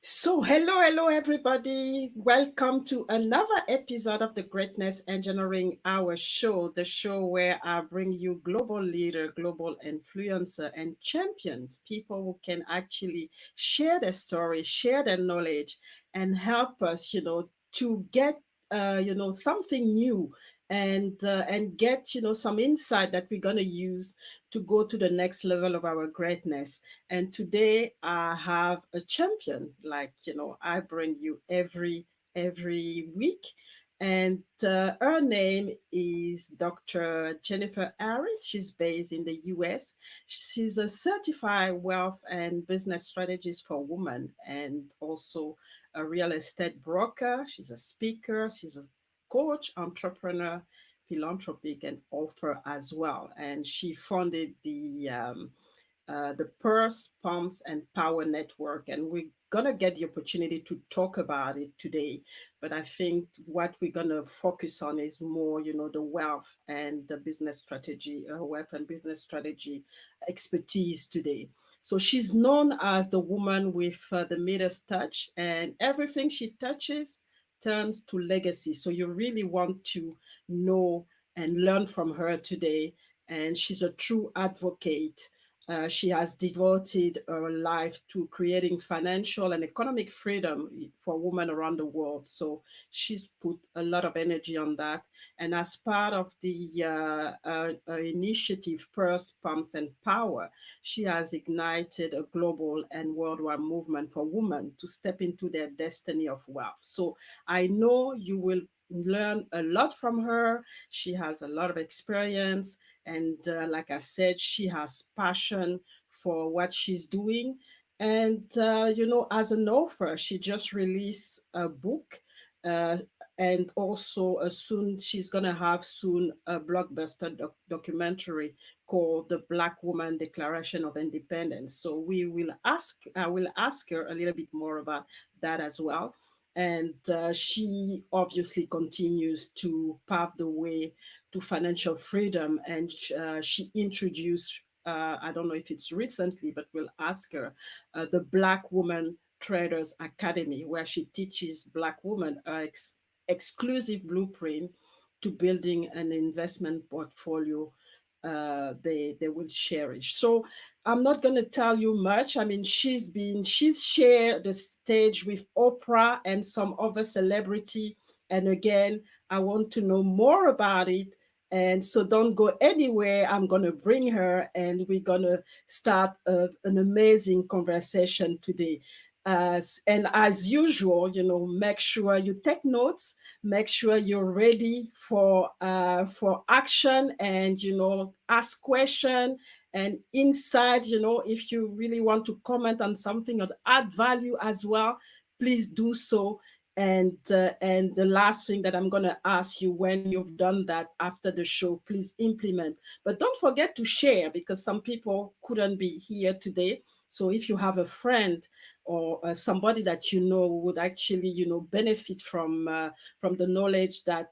Hello, everybody. Welcome to another episode of the Greatness Engineering Hour show, the show where I bring you global leader, global influencer, and champions, people who can actually share their story, share their knowledge, and help us, to get, something new and get, some insight that we're going to use to go to the next level of our greatness. And today I have a champion, like I bring you every week. And her name is Dr. Jennifer Harris. She's based in the US. She's a certified wealth and business strategist for women and also a real estate broker. She's a speaker. She's a coach, entrepreneur, philanthropic, and author as well. And she founded the Purse, Pumps, and Power Network. And we're going to get the opportunity to talk about it today. But I think what we're going to focus on is more, the wealth and the business strategy, wealth and business strategy expertise today. So she's known as the woman with the Midas Touch, and everything she touches turns to legacy. So you really want to know and learn from her today. And she's a true advocate. She has devoted her life to creating financial and economic freedom for women around the world. So she's put a lot of energy on that. And as part of the initiative, Purse, Pumps, and Power, she has ignited a global and worldwide movement for women to step into their destiny of wealth. So I know you will learn a lot from her. She has a lot of experience. And like I said, she has passion for what she's doing. And, as an author, she just released a book. Uh, and also, soon she's going to have soon a blockbuster documentary called The Black Woman Declaration of Independence. So I will ask her a little bit more about that as well. And she obviously continues to pave the way to financial freedom. And she introduced, I don't know if it's recently, but we'll ask her, the Black Woman Traders Academy, where she teaches Black women exclusive blueprint to building an investment portfolio they will cherish. So I'm not going to tell you much. I mean, she's shared the stage with Oprah and some other celebrity. And again, I want to know more about it. And so don't go anywhere. I'm going to bring her and we're going to start an amazing conversation today. And as usual, make sure you take notes, make sure you're ready for action, and ask question and insight. If you really want to comment on something or add value as well, please do so. And the last thing that I'm going to ask you, when you've done that after the show, please implement. But don't forget to share, because some people couldn't be here today. So if you have a friend or somebody that would actually benefit from the knowledge that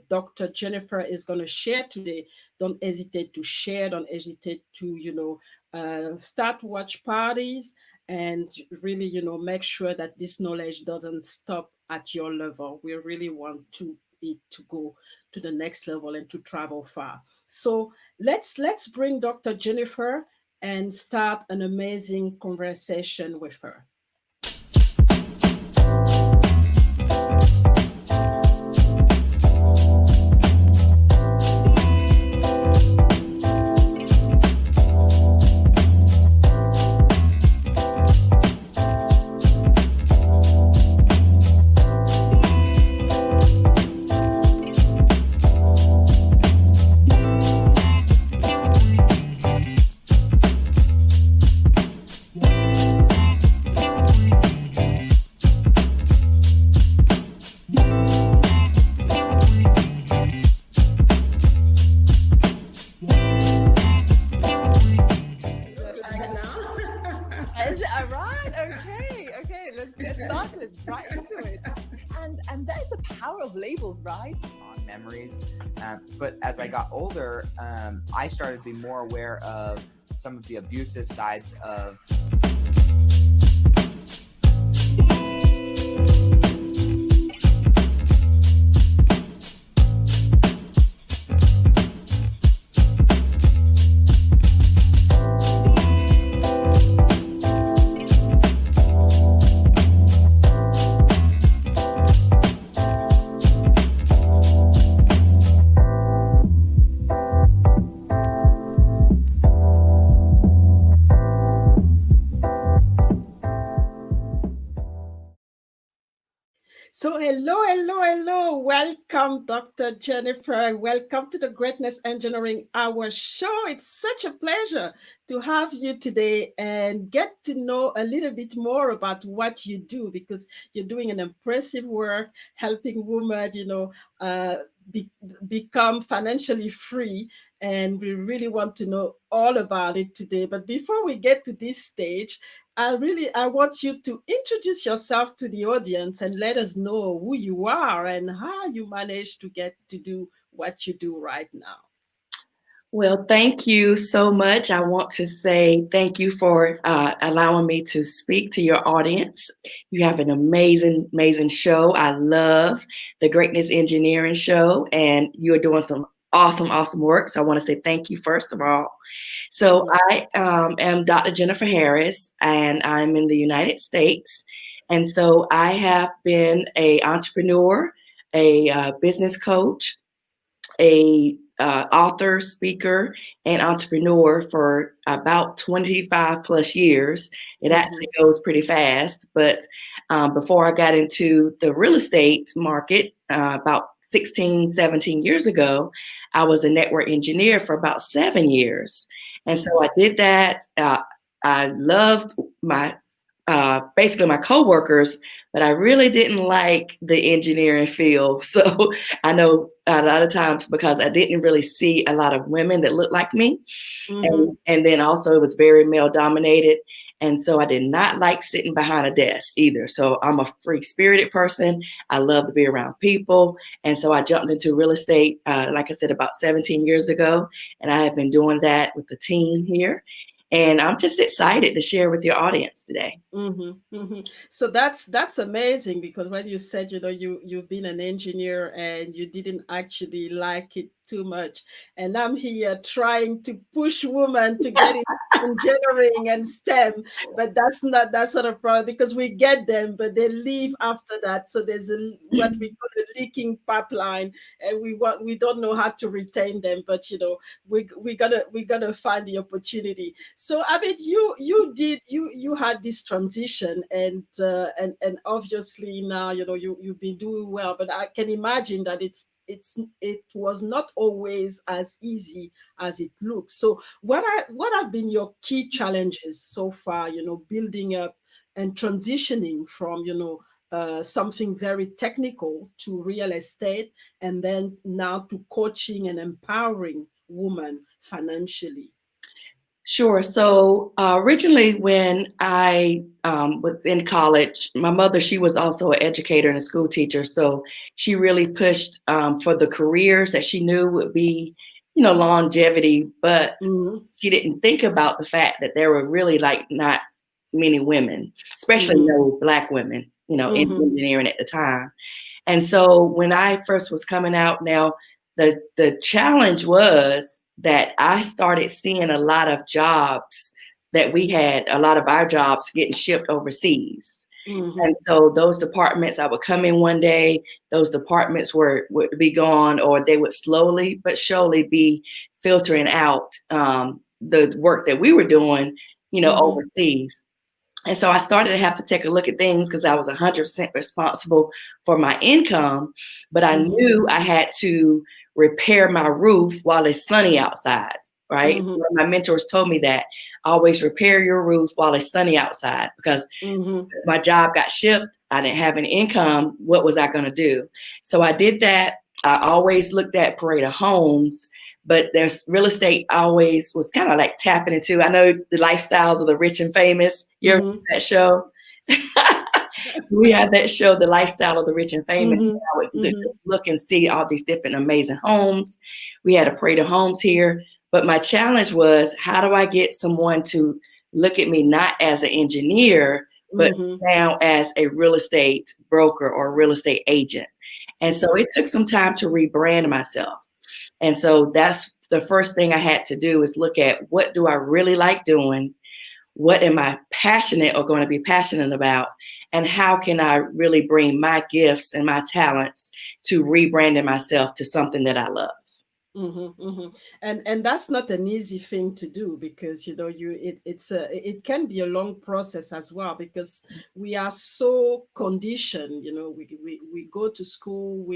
Dr. Jennifer is going to share today, don't hesitate to share. Don't hesitate to start watch parties, and really make sure that this knowledge doesn't stop at your level. We really want it to go to the next level and to travel far. So let's bring Dr. Jennifer and start an amazing conversation with her. Right? On memories. But as I got older, I started to be more aware of some of the abusive sides of So, hello, hello, hello. Welcome, Dr. Jennifer. Welcome to the Greatness Engineering Hour show. It's such a pleasure to have you today and get to know a little bit more about what you do because you're doing an impressive work helping women, uh, be, become financially free. And we really want to know all about it today. But before we get to this stage, I want you to introduce yourself to the audience and let us know who you are and how you managed to get to do what you do right now. Well, thank you so much. I want to say thank you for allowing me to speak to your audience. You have an amazing, amazing show. I love the Greatness Engineering Show, and you are doing some awesome, awesome work. So I want to say thank you, first of all. So Mhm, I am Dr. Jennifer Harris, and I'm in the United States. And so I have been an entrepreneur, a business coach, a author, speaker, and entrepreneur for about 25 plus years. It mhm, actually goes pretty fast. But before I got into the real estate market about 16, 17 years ago, I was a network engineer for about 7 years. And so mhm, I did that. I loved my basically my coworkers, but I really didn't like the engineering field. So I know a lot of times because I didn't really see a lot of women that looked like me. mhm, And then also it was very male dominated. And so I did not like sitting behind a desk either. So I'm a free spirited person. I love to be around people. And so I jumped into real estate, like I said, about 17 years ago. And I have been doing that with the team here. And I'm just excited to share with your audience today. mhm, mhm. So that's amazing because when you said you've been an engineer and you didn't actually like it too much, and I'm here trying to push women to get in engineering and STEM, but that's not that sort of problem because we get them, but they leave after that. So there's what we call a leaking pipeline, and we don't know how to retain them. But we gotta find the opportunity. So I mean, you had this transition, and obviously now you've been doing well. But I can imagine that it was not always as easy as it looks. So what have been your key challenges so far? Building up and transitioning from something very technical to real estate, and then now to coaching and empowering women financially. Sure. So originally, when I was in college, my mother, she was also an educator and a school teacher. So she really pushed for the careers that she knew would be, longevity. But Mm-hmm. she didn't think about the fact that there were really like not many women, especially Mm-hmm. no Black women, in Mm-hmm. engineering at the time. And so when I first was coming out, now the challenge was that I started seeing a lot of jobs that we had, a lot of our jobs getting shipped overseas. Mm-hmm. And so those departments, I would come in one day, those departments would be gone, or they would slowly but surely be filtering out the work that we were doing, Mm-hmm. overseas. And so I started to have to take a look at things because I was 100% responsible for my income, but I Mm-hmm. knew I had to repair my roof while it's sunny outside, right? Mm-hmm. One of my mentors told me that always repair your roof while it's sunny outside because Mm-hmm. my job got shipped. I didn't have any income. What was I going to do? So I did that. I always looked at Parade of Homes, but there's real estate always was kind of like tapping into. I know the lifestyles of the rich and famous. You ever Mm-hmm. seen that show? We had that show, The Lifestyle of the Rich and Famous. Mm-hmm. I would Mm-hmm. look and see all these different amazing homes. We had a Parade of Homes here. But my challenge was, how do I get someone to look at me not as an engineer, but Mm-hmm. now as a real estate broker or real estate agent? And so Mm-hmm. it took some time to rebrand myself. And so that's the first thing I had to do is look at what do I really like doing? What am I passionate or going to be passionate about? And how can I really bring my gifts and my talents to rebranding myself to something that I love? And that's not an easy thing to do, because it can be a long process as well, because we are so conditioned. We go to school,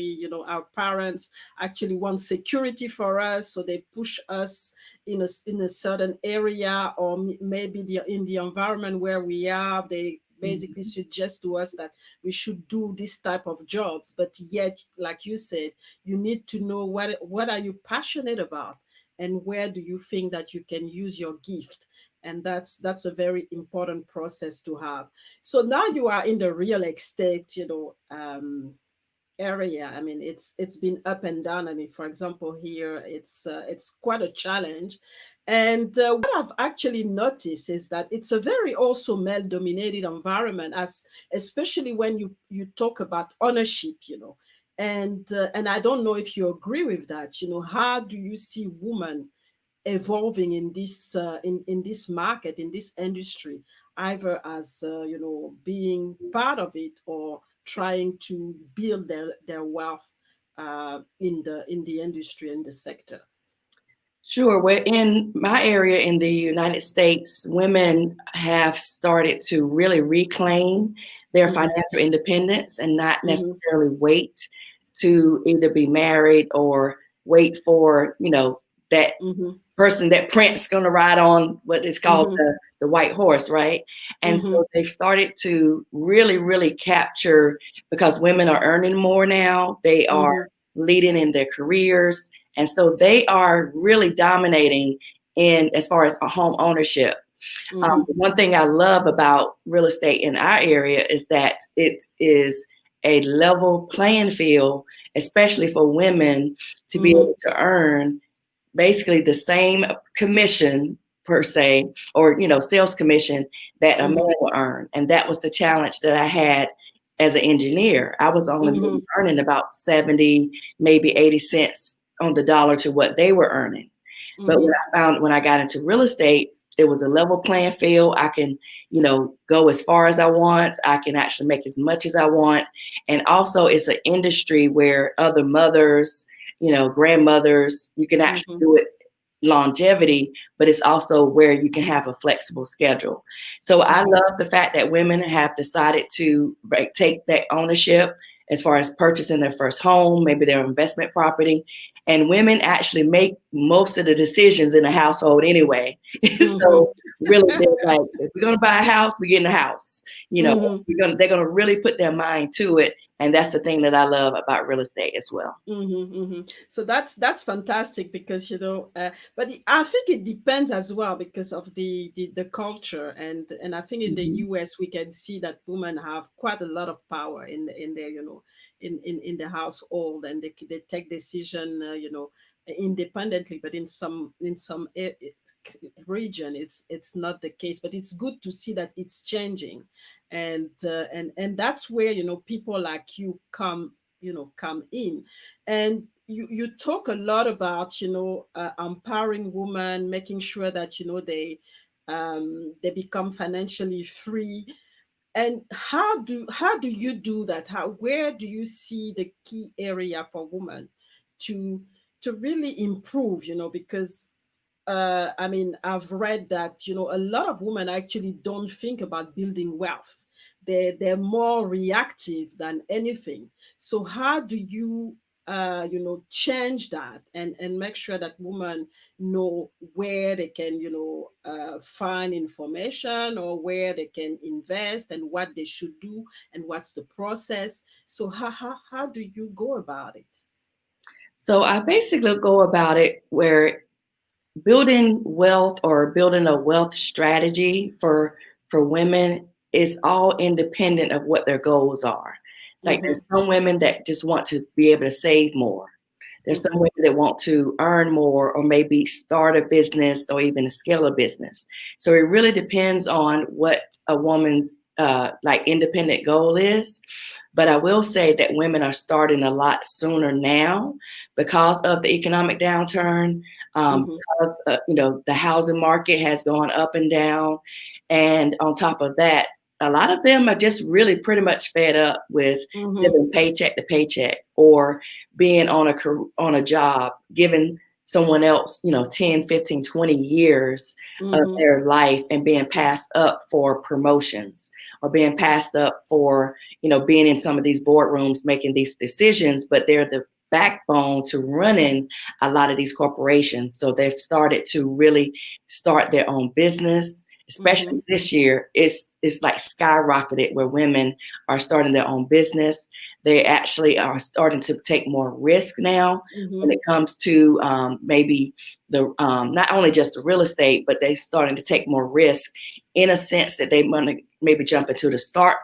our parents actually want security for us, so they push us in a certain area, or maybe in the environment where we are, they basically Mhm. suggest to us that we should do this type of jobs. But yet, like you said, you need to know what are you passionate about, and where do you think that you can use your gift. And that's a very important process to have. So now you are in the real estate, area. I mean, it's been up and down. I mean, for example, here it's quite a challenge. And what I've actually noticed is that it's a very also male-dominated environment, as especially when you talk about ownership. And I don't know if you agree with that. How do you see women evolving in this market, in this industry, either as being part of it, or trying to build their wealth in the industry, in the sector? Sure. Well, in my area in the United States, women have started to really reclaim their Mm-hmm, financial independence and not mm-hmm, necessarily wait to either be married or wait for, that mm-hmm, person, that prince going to ride on what is called mm-hmm, the white horse, right? And mm-hmm, so they've started to really, really capture, because women are earning more now, they are mm-hmm, leading in their careers. And so they are really dominating in as far as a home ownership. mm-hmm, The one thing I love about real estate in our area is that it is a level playing field, especially for women to be mm-hmm, able to earn basically the same commission per se, or sales commission that a man mm-hmm, will earn. And that was the challenge that I had as an engineer. I was only mm-hmm, maybe earning about 70, maybe 80 cents on the dollar to what they were earning. But mm-hmm, what I found when I got into real estate, it was a level playing field. I can, go as far as I want. I can actually make as much as I want. And also it's an industry where other mothers, grandmothers, you can actually mm-hmm, do it longevity, but it's also where you can have a flexible schedule. So I mm-hmm, love the fact that women have decided to take that ownership as far as purchasing their first home, maybe their investment property. And women actually make most of the decisions in the household anyway. mm-hmm, So really, they're like, if we're gonna buy a house, we get in a house. mm-hmm. They're gonna really put their mind to it. And that's the thing that I love about real estate as well. So that's fantastic, because but I think it depends as well, because of the culture, and I think in the Mhm. US we can see that women have quite a lot of power in their in the household, and they take decision independently. But in some region it's not the case, but it's good to see that it's changing. And that's where people like you come in. And you talk a lot about empowering women, making sure that they become financially free. And how do you do that? Where do you see the key area for women to really improve? Because I mean, I've read that a lot of women actually don't think about building wealth. They're more reactive than anything. So how do you change that, and make sure that women know where they can find information, or where they can invest, and what they should do, and what's the process? So how do you go about it? So I basically go about it where building wealth or building a wealth strategy for women is all independent of what their goals are. Like Mm-hmm, there's some women that just want to be able to save more. There's some mm-hmm, women that want to earn more, or maybe start a business or even scale a business. So it really depends on what a woman's like independent goal is. But I will say that women are starting a lot sooner now because of the economic downturn, mm-hmm, because the housing market has gone up and down, and on top of that, a lot of them are just really pretty much fed up with mm-hmm, living paycheck to paycheck, or being on a job, given someone else, 10, 15, 20 years of their life and being passed up for promotions or being passed up for, being in some of these boardrooms, making these decisions, but they're the backbone to running a lot of these corporations. So they've started to really start their own business, especially this year. It's like skyrocketed where women are starting their own business. They actually are starting to take more risk now when it comes to maybe the not only just the real estate, but they're starting to take more risk in a sense that they want to maybe jump into the stock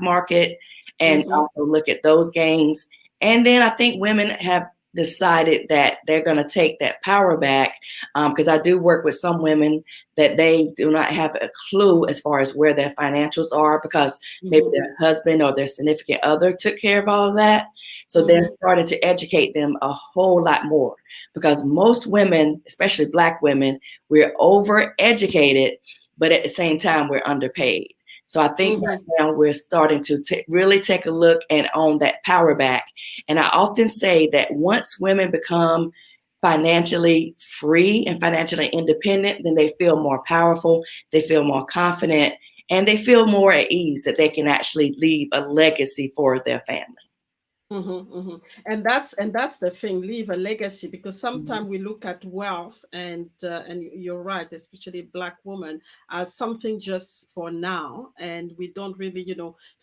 market and also look at those gains. And then I think women have decided that they're going to take that power back, because I do work with some women that they do not have a clue as far as where their financials are, because maybe their husband or their significant other took care of all of that. So they're starting to educate them a whole lot more, because most women, especially Black women, we're overeducated, but at the same time, we're underpaid. So I think right now we're starting to really take a look and own that power back. And I often say that once women become financially free and financially independent, then they feel more powerful, they feel more confident, and they feel more at ease that they can actually leave a legacy for their family. And that's the thing, leave a legacy, because sometimes we look at wealth and you're right, especially Black women, as something just for now, and we don't really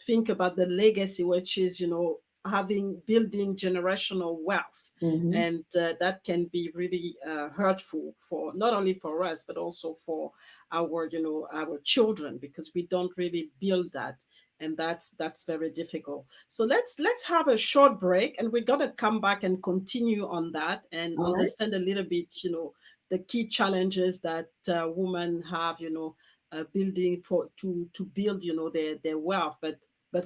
think about the legacy, which is building generational wealth. And that can be really hurtful for not only for us but also for our our children, because we don't really build that. And that's very difficult. So let's have a short break, and we're gonna come back and continue on that and understand a little bit, the key challenges that women have, building to build, their wealth, but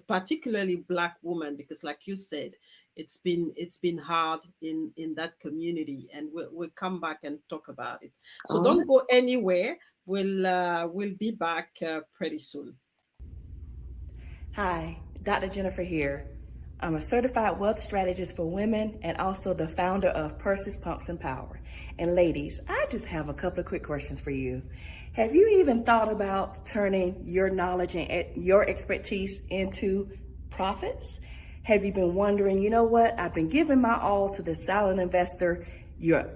particularly Black women, because like you said, it's been hard in that community, and we'll come back and talk about it. So don't go anywhere. We'll be back pretty soon. Hi, Dr. Jennifer here. I'm a certified wealth strategist for women and also the founder of Purses, Pumps, and Power. And ladies, I just have a couple of quick questions for you. Have you even thought about turning your knowledge and your expertise into profits? Have you been wondering, you know what, I've been giving my all to the silent investor. You're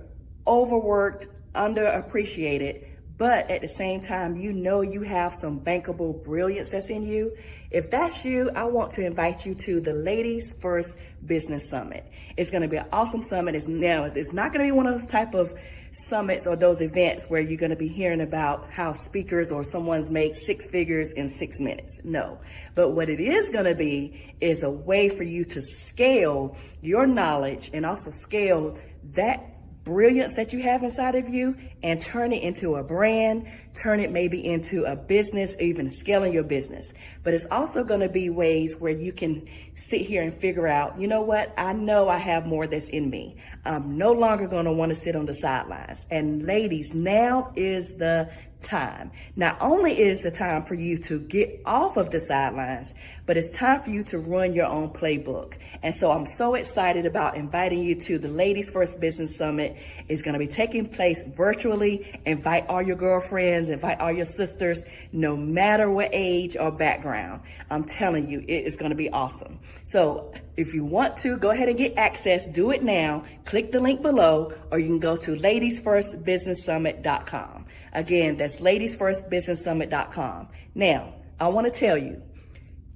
overworked, underappreciated, but at the same time, you have some bankable brilliance that's in you. If that's you, I want to invite you to the Ladies First Business Summit. It's going to be an awesome summit. It's not going to be one of those type of summits or those events where you're going to be hearing about how speakers or someone's made 6 figures in 6 minutes. No, but what it is going to be is a way for you to scale your knowledge and also scale that brilliance that you have inside of you and turn it into a brand, turn it maybe into a business, even scaling your business. But it's also going to be ways where you can sit here and figure out, you know what, I know I have more that's in me. I'm no longer going to want to sit on the sidelines. And ladies, now is the time. Not only is the time for you to get off of the sidelines, but it's time for you to run your own playbook. And so I'm so excited about inviting you to the Ladies First Business Summit. It's going to be taking place virtually. Invite all your girlfriends, invite all your sisters, no matter what age or background. I'm telling you, it is going to be awesome. So if you want to, go ahead and get access. Do it now. Click the link below, or you can go to ladiesfirstbusinesssummit.com. Again, that's ladiesfirstbusinesssummit.com. Now, I want to tell you,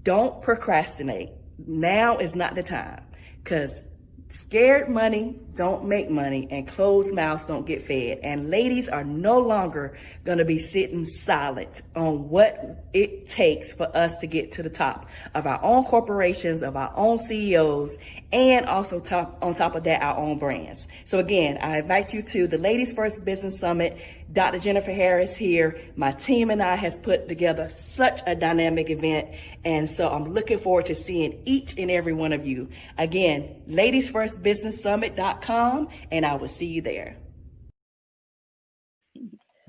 don't procrastinate. Now is not the time, because scared money don't make money and closed mouths don't get fed. And ladies are no longer going to be sitting silent on what it takes for us to get to the top of our own corporations, of our own CEOs, and also on top of that, our own brands. So again, I invite you to the Ladies First Business Summit. Dr. Jennifer Harris here. My team and I has put together such a dynamic event. And so I'm looking forward to seeing each and every one of you. Again, ladiesfirstbusinesssummit.com, and I will see you there.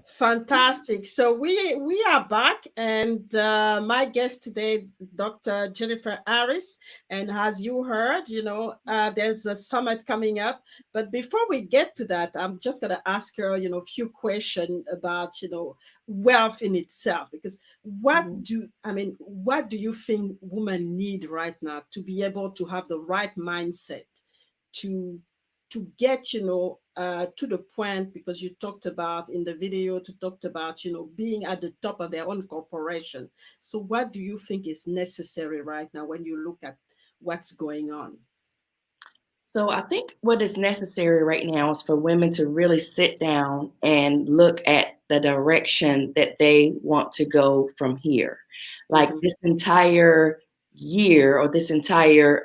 Fantastic. So we are back, and my guest today, Dr. Jennifer Harris. And as you heard, there's a summit coming up. But before we get to that, I'm just gonna ask her, a few questions about, wealth in itself. Because Mhm. what do you think women need right now to be able to have the right mindset to get to the point, because you talked about in the video, to talked about being at the top of their own corporation. So what do you think is necessary right now when you look at what's going on? So I think what is necessary right now is for women to really sit down and look at the direction that they want to go from here. Like Mm-hmm, this entire year or this entire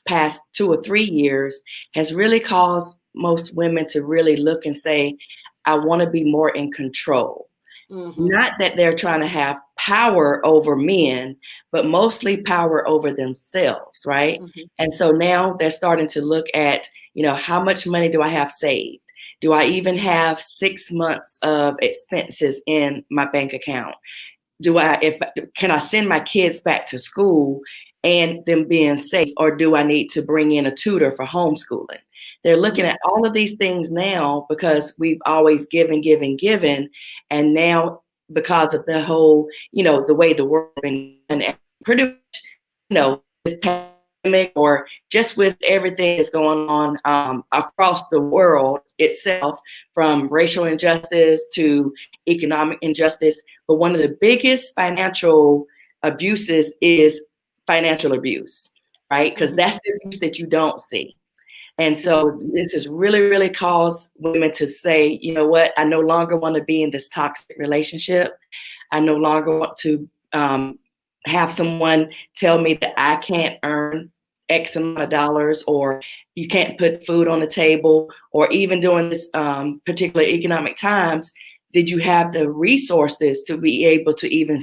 past 2 or 3 years has really caused most women to really look and say, I want to be more in control. mm-hmm, Not that they're trying to have power over men, but mostly power over themselves, right? mm-hmm, And so now they're starting to look at, how much money do I have saved? Do I even have 6 months of expenses in my bank account? If can I send my kids back to school and them being safe, or do I need to bring in a tutor for homeschooling? They're looking mm-hmm, at all of these things now because we've always given, given, given, and now because of the whole, the way the world's been, and pretty much, this pandemic, or just with everything that's going on across the world itself, from racial injustice to economic injustice. But one of the biggest financial abuses is financial abuse, right? Because mm-hmm, that's the abuse that you don't see. And mm-hmm, so this has really, really caused women to say, you know what, I no longer want to be in this toxic relationship. I no longer want to have someone tell me that I can't earn X amount of dollars, or you can't put food on the table, or even during this particular economic times, did you have the resources to be able to even,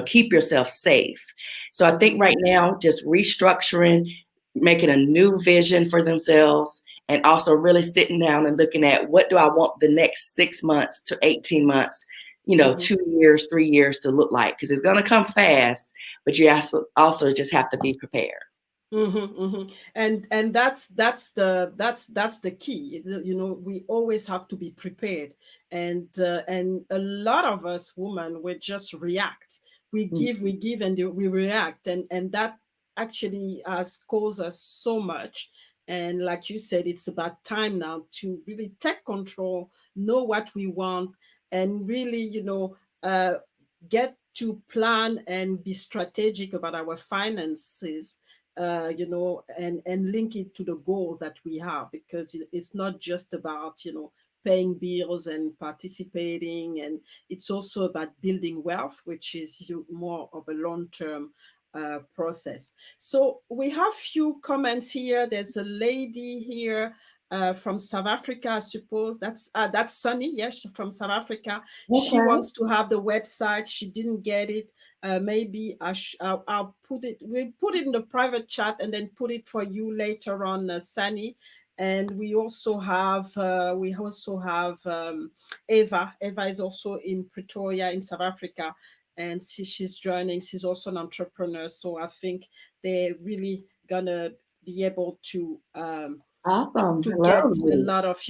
keep yourself safe? So I think mm-hmm, right now, just restructuring, making a new vision for themselves, and also really sitting down and looking at what do I want the next 6 months to 18 months, mm-hmm. 2 years, 3 years to look like, because it's going to come fast, but you also just have to be prepared. Mm-hmm, mm-hmm. And that's the key. We always have to be prepared, and a lot of us women, we just react. We give, and we react, and that actually has caused us so much. And like you said, it's about time now to really take control, know what we want, and really, get to plan and be strategic about our finances, and link it to the goals that we have, because it's not just about paying bills and participating, and it's also about building wealth, which is more of a long-term process. So we have few comments here. There's a lady here from South Africa, I suppose. That's Sunny, yes, from South Africa. She Okay. wants to have the website. She didn't get it. Maybe I'll put it. We'll put it in the private chat and then put it for you later on, Sunny. And we also have Eva. Eva is also in Pretoria in South Africa, and she's joining. She's also an entrepreneur, so I think they're really gonna be able Awesome. to get a Hello. lot of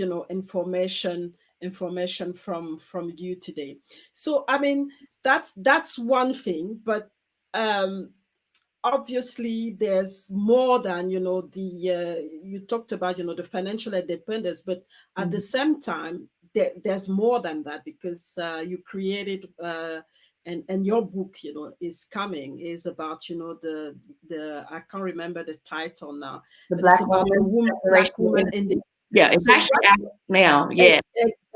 information from you today. So I mean, that's one thing, but um obviously there's more than you talked about the financial independence, but at the Mhm. same time there's more than that, because you created and your book is coming, is about the I can't remember the title now, The but it's Black about the Woman Declaration black of woman in the. Independence. Yeah, it's So actually out now. e- Yeah.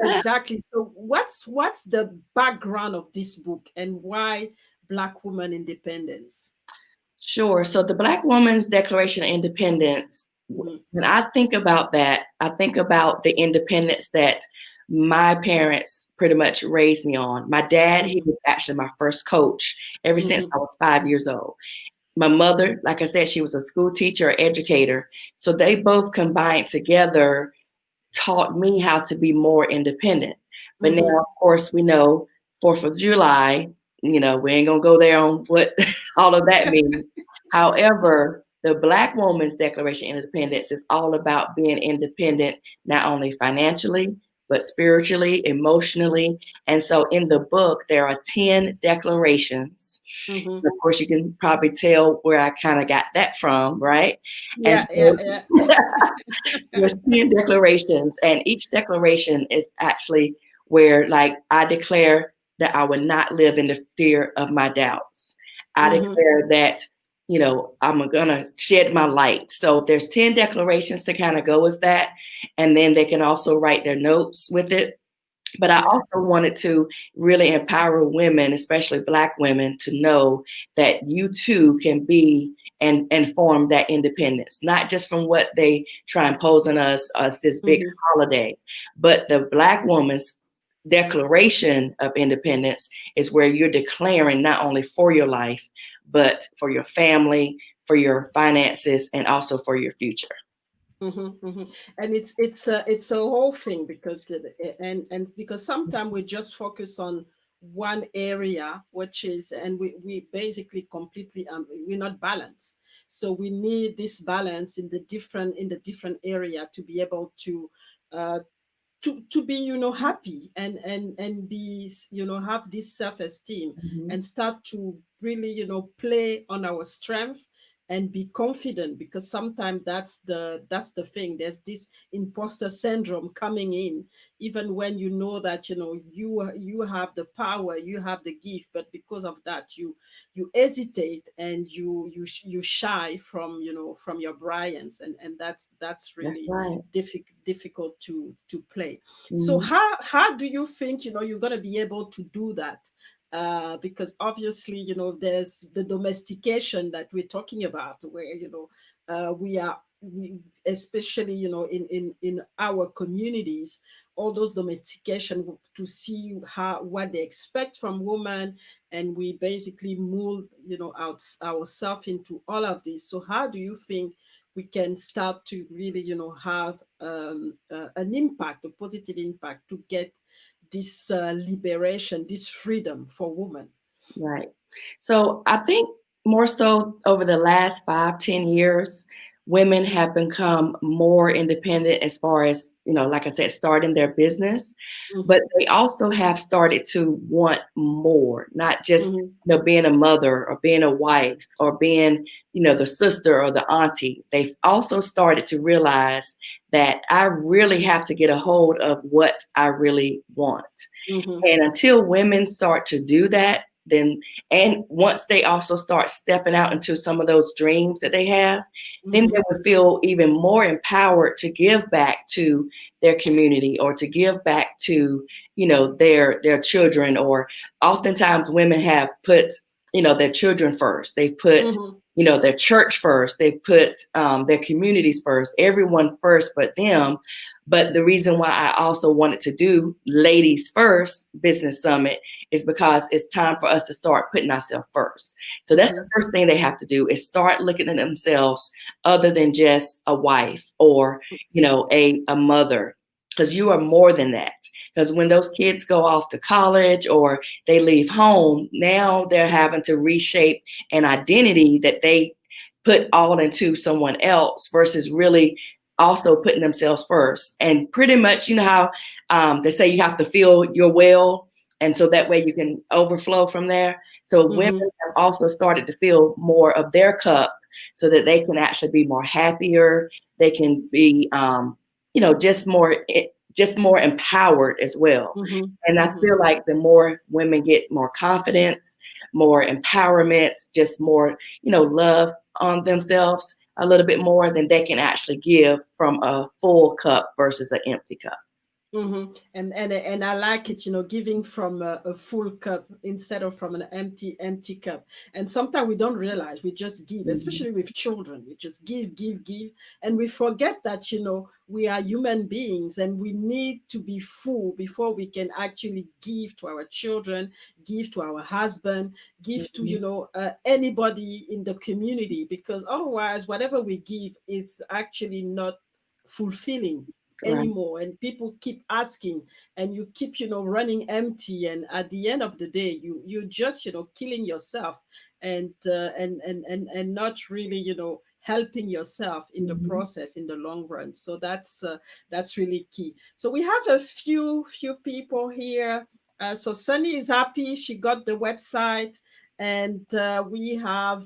exactly, so what's the background of this book, and why black woman independence? Sure. So the Black Woman's Declaration of Independence, Mm-hmm. when I think about that, I think about the independence that my parents pretty much raised me on. My dad, he Mhm, was actually my first coach ever since mhm, I was 5 years old. My mother, like I said, she was a school teacher, educator. So they both combined together taught me how to be more independent. But now, Mm-hmm. of course, we know 4th of July, we ain't going to go there on what all of that means. However, the Black woman's Declaration of Independence is all about being independent, not only financially, but spiritually, emotionally. And so in the book, there are 10 declarations. Mm-hmm. Of course, you can probably tell where I kind of got that from, right? And Yeah, so yeah, there's 10 declarations, and each declaration is actually where, like, I declare that I will not live in the fear of my doubts. I yeah. declare that, I'm going to shed my light. So there's 10 declarations to kind of go with that. And then they can also write their notes with it. But I Yeah. also wanted to really empower women, especially Black women, to know that you too can be and form that independence, not just from what they try and pose on us as this big Mm-hmm. holiday, but the Black woman's declaration of independence is where you're declaring not only for your life, but for your family, for your finances, and also for your future. Mm-hmm, mm-hmm. And it's a whole thing because and because sometimes we just focus on one area, which is, and we basically completely we're not balanced. So we need this balance in the different area to be able uh, to be happy and be have this self-esteem Mhm. and start to really play on our strength and be confident, because sometimes that's the thing. There's this imposter syndrome coming in, even when you know that you have the power, you have the gift, but because of that you hesitate and you shy from from your brilliance, and that's That's really right. difficult to play. So Mhm. how do you think you're going to be able to do that? Because obviously there's the domestication that we're talking about, where we, especially in our communities, all those domestication to see how what they expect from women, and we basically mold ourselves into all of this. So how do you think we can start to really have an impact, a positive impact, to get this liberation, this freedom for women? Right. So I think more so over the last 5, 10 years, women have become more independent as far as, like I said, starting their business, but Mm-hmm, they also have started to want more, not just, mm-hmm, being a mother or being a wife or being, the sister or the auntie. They've also started to realize that I really have to get a hold of what I really want. mm-hmm, And until women start to do that, then, and once they also start stepping out into some of those dreams that they have, then mm-hmm, they would feel even more empowered to give back to their community or to give back to, their children. Or oftentimes women have put, their children first. They've put, mm-hmm, their church first. They've put their communities first, everyone first but them. But the reason why I also wanted to do Ladies First Business Summit is because it's time for us to start putting ourselves first. So that's the mm-hmm, first thing they have to do, is start looking at themselves other than just a wife or, a mother, because you are more than that. Because when those kids go off to college or they leave home, now they're having to reshape an identity that they put all into someone else versus really also putting themselves first. And pretty much, how they say you have to fill your well, and so that way you can overflow from there. So women mm-hmm, have also started to fill more of their cup so that they can actually be more happier. They can be, just more empowered as well. mm-hmm, And I mm-hmm. feel like the more women get more confidence, more empowerment, just more, love on themselves a little bit more, than they can actually give from a full cup versus an empty cup. Mm-hmm. And I like it, giving from a full cup instead of from an empty cup. And sometimes we don't realize, we just give, Mhm. especially with children. We just give, and we forget that we are human beings and we need to be full before we can actually give to our children, give to our husband, give to Mhm. anybody in the community, because otherwise, whatever we give is actually not fulfilling. Right. anymore, and people keep asking, and you keep, running empty, and at the end of the day, you just, killing yourself, and not really, helping yourself in the Mm-hmm. process in the long run. So that's really key. So we have a few people here. So Sunny is happy she got the website, and we have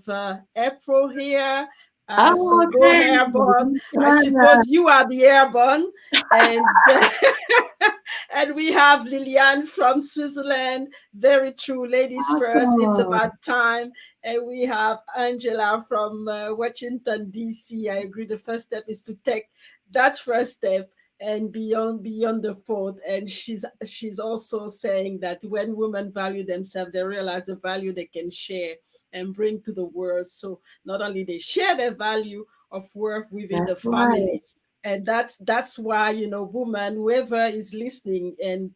April here. So Oh, go okay. airborne. North I Carolina. suppose you are the airborne, and and we have Liliane from Switzerland. Very true, ladies first. It's Awesome. about time. And we have Angela from Washington D.C. I agree. The first step is to take that first step and beyond the fourth. And she's also saying that when women value themselves, they realize the value they can share and bring to the world. So not only they share their value of worth within the That's right. family, and that's why, woman, whoever is listening, and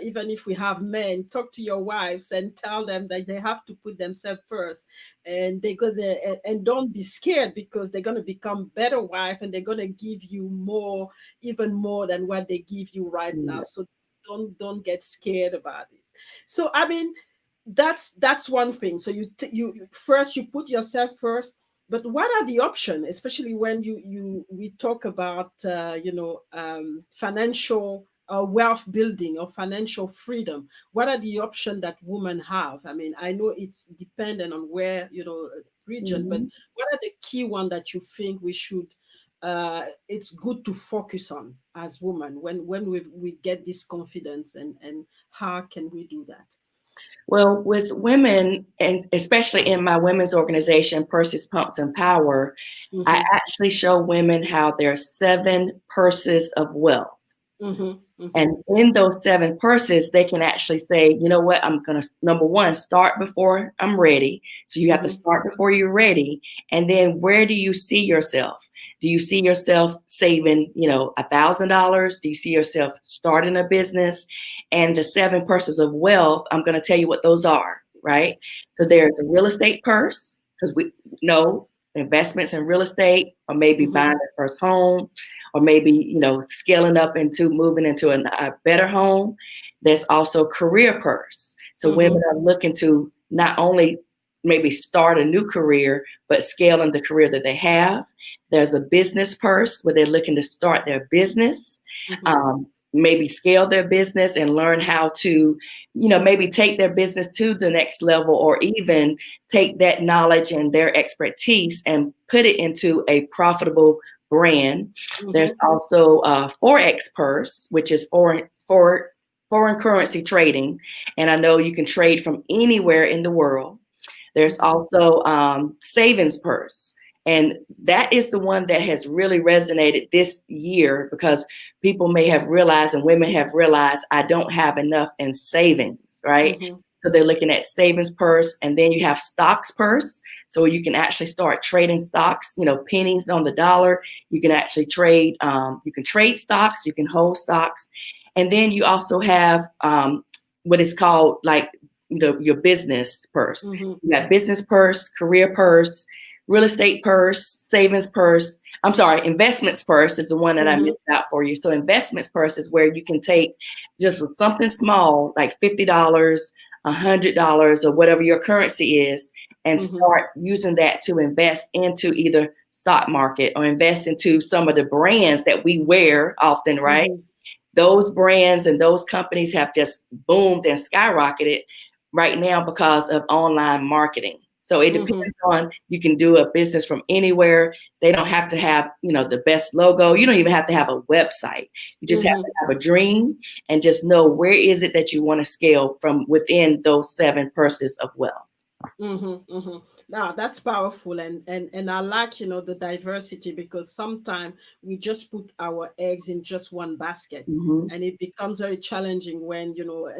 even if we have men, talk to your wives and tell them that they have to put themselves first, and they're gonna, and don't be scared, because they're gonna become better wife, and they're gonna give you more, even more than what they give you right now. Yeah. So don't get scared about it. So I mean, that's one thing. So you first, you put yourself first. But what are the options, especially when we talk about financial wealth building or financial freedom? What are the options that women have? I mean, I know it's dependent on where, region, but Mhm. what are the key one that you think we should it's good to focus on as women when we get this confidence, and how can we do that? Well, with women, and especially in my women's organization, Purses, Pumps, and Power, I Mm-hmm, actually show women how there are 7 purses of wealth. mm-hmm, mm-hmm, And in those 7 purses, they can actually say, you know what, I'm going to, number one, start before I'm ready. So you have to mm-hmm, start before you're ready. And then where do you see yourself? Do you see yourself saving, $1,000? Do you see yourself starting a business? And the 7 purses of wealth, I'm going to tell you what those are, right? So mm-hmm, there's a real estate purse, because we know investments in real estate, or maybe mm-hmm, buying their first home, or maybe scaling up into moving into a better home. There's also career purse. So mm-hmm, women are looking to not only maybe start a new career, but scaling the career that they have. There's a business purse where they're looking to start their business, mm-hmm, maybe scale their business and learn how to, maybe take their business to the next level, or even take that knowledge and their expertise and put it into a profitable brand. There's mm-hmm, also a Forex purse, which is foreign currency trading. And I know you can trade from anywhere in the world. There's mm-hmm, also savings purse. And that is the one that has really resonated this year, because people may have realized, and women have realized, I don't have enough in savings, right? mm-hmm, So they're looking at savings purse. And then you have stocks purse. So you can actually start trading stocks, pennies on the dollar. You can actually trade, you can trade stocks, you can hold stocks. And then you also have what is called, like, your business purse. mm-hmm, You got business purse, career purse, real estate purse, savings purse. I'm sorry, investments purse is the one that I mm-hmm, missed out for you. So investments purse is where you can take just something small, like $50, $100, or whatever your currency is, and mm-hmm, start using that to invest into either stock market, or invest into some of the brands that we wear often, right? mm-hmm, Those brands and those companies have just boomed and skyrocketed right now because of online marketing. So it mm-hmm, depends on, you can do a business from anywhere. They don't have to have, the best logo. You don't even have to have a website. You just have mm-hmm. to have a dream, and just know where is it that you want to scale from within those 7 purses of wealth. Mm-hmm, mm-hmm. Now that's powerful, and I like, the diversity, because sometimes we just put our eggs in just one basket, Mm-hmm. and it becomes very challenging when,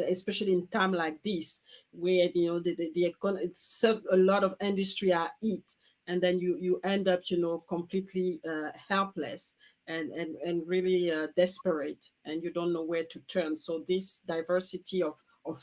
especially in time like this, where, it's so a lot of industry are eat, and then you end up, completely helpless, and really desperate, and you don't know where to turn. So this diversity of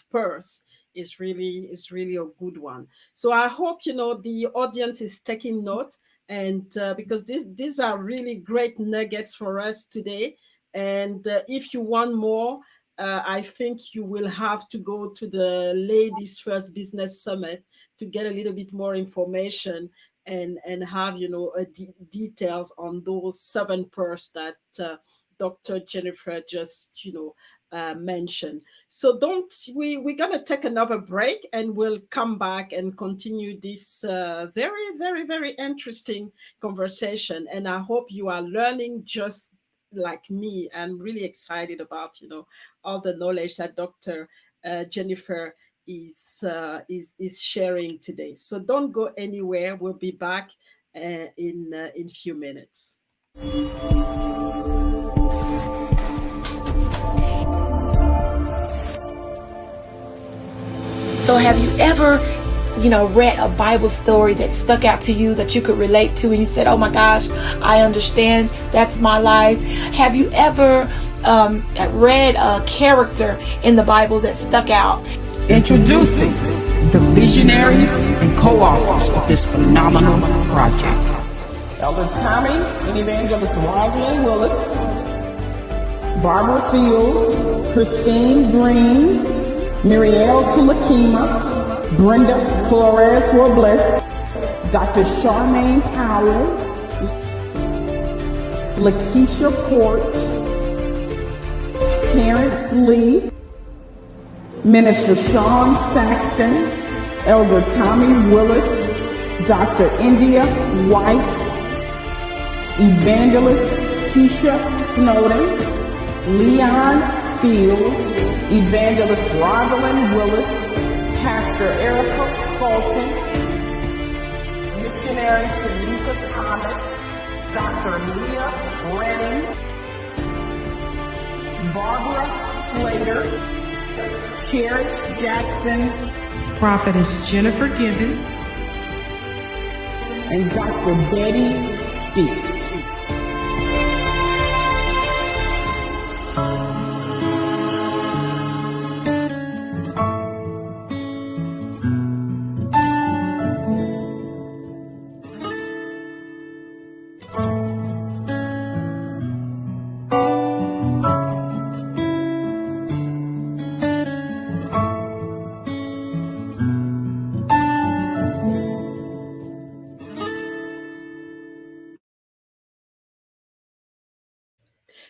purse is really a good one. So I hope, the audience is taking note, and because these are really great nuggets for us today. And if you want more, I think you will have to go to the Ladies First Business Summit to get a little bit more information and have details on those 7 purse that Dr. Jennifer just mentioned. So don't we're gonna take another break and we'll come back and continue this very, very, very interesting conversation. And I hope you are learning just like me. I'm really excited about all the knowledge that Dr. Jennifer is sharing today. So don't go anywhere. We'll be back in few minutes. So have you ever, read a Bible story that stuck out to you that you could relate to and you said, oh my gosh, I understand, that's my life? Have you ever read a character in the Bible that stuck out? Introducing the visionaries and co-authors of this phenomenal project. Elder Tommy and Evangelist Rosalind Willis, Barbara Fields, Christine Green, Mirielle Tulakima, Brenda Flores Robles, Dr. Charmaine Powell, Lakeisha Port, Terrence Lee, Minister Sean Saxton, Elder Tommy Willis, Dr. India White, Evangelist Keisha Snowden, Leon Fields, Evangelist Rosalind Willis, Pastor Erica Fulton, Missionary Tanika Thomas, Dr. Leah Renning, Barbara Slater, Cherish Jackson, Prophetess Jennifer Gibbons, and Dr. Betty Speaks.